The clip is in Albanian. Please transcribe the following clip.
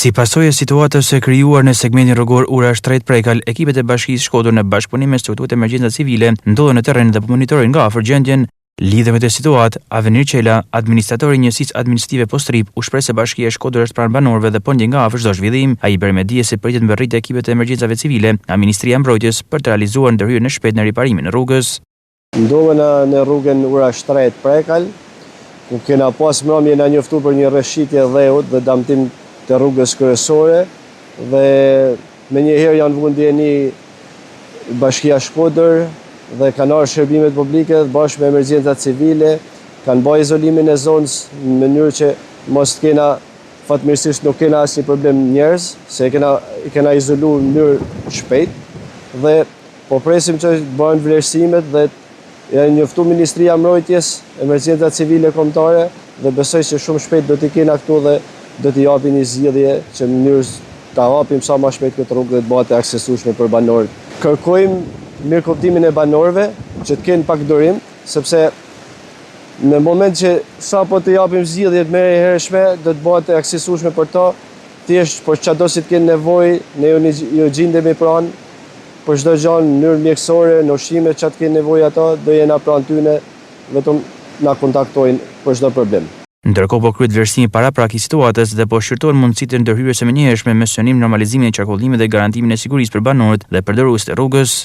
Si pasojë e situatës së krijuar në segmentin rrugor Ura-Shtret-Prekal, ekipet e Bashkisë Shkodër në bashkëpunim me strukturët emergjenca civile ndodhen në terren dhe po monitorojnë nga afër gjendjen. Lidhur me këtë situatë, Avenir Qela, administratori i njësisë administrative Postrip, u shpreh se Bashkia e Shkodër është pranë banorëve dhe po ndjen nga afër çdo zhvillim. Ai bëri me dije se pritet mbërritja e ekipeve të emergjencave civile nga Ministria e Mbrojtjes për të realizuar ndërhyrjen e shpejtë në riparimin e rrugës. Ndodhena në rrugën Ura-Shtret-Prekal, ku kena pas mbrëmje na njoftuar për një rreshitje dheut dhe damtim të rrugës kryesore dhe menjëherë janë vënë ndjeni Bashkia Shkodër dhe kanë ardhur shërbimet publike bashkë me emergjencat civile, kanë bërë izolimin e zonës në mënyrë që mos të kena, fatmirësisht nuk kena asnjë problem njerëz, se i kena izoluar në mënyrë shpejt dhe po presim që të bëhen vlerësimet dhe janë njoftuar Ministria e Mbrojtjes, emergjencat civile kombëtare dhe besoj se shumë shpejt do t'i kena këtu dhe do t'i japin një zgjidhje që në mënyrë ta hapim sa më shpejt këtë rrugë dhe të bëhet e aksesueshme për banorët. Kërkojmë mirëkuptimin e banorëve që të kenë pak durim, sepse në moment që sapo të japim zgjidhjet më të hershme, do të bëhet e aksesueshme për to, thjesht për çdo si të kenë nevojë, ne ju gjendemi pranë për çdo gjë në mënyrë mjekësore, në ushqime çka të kenë nevojë ato, do jena pranë tyne, vetëm na kontaktojnë për çdo problem. Ndërkohë po kryet vlerësimi paraprak i situatës dhe po shqyrtohen mundësitë e ndërhyrjes së menjëhershme me synim normalizimin e qarkullimit dhe garantimin e sigurisë për banorët dhe përdorësuesit e rrugës.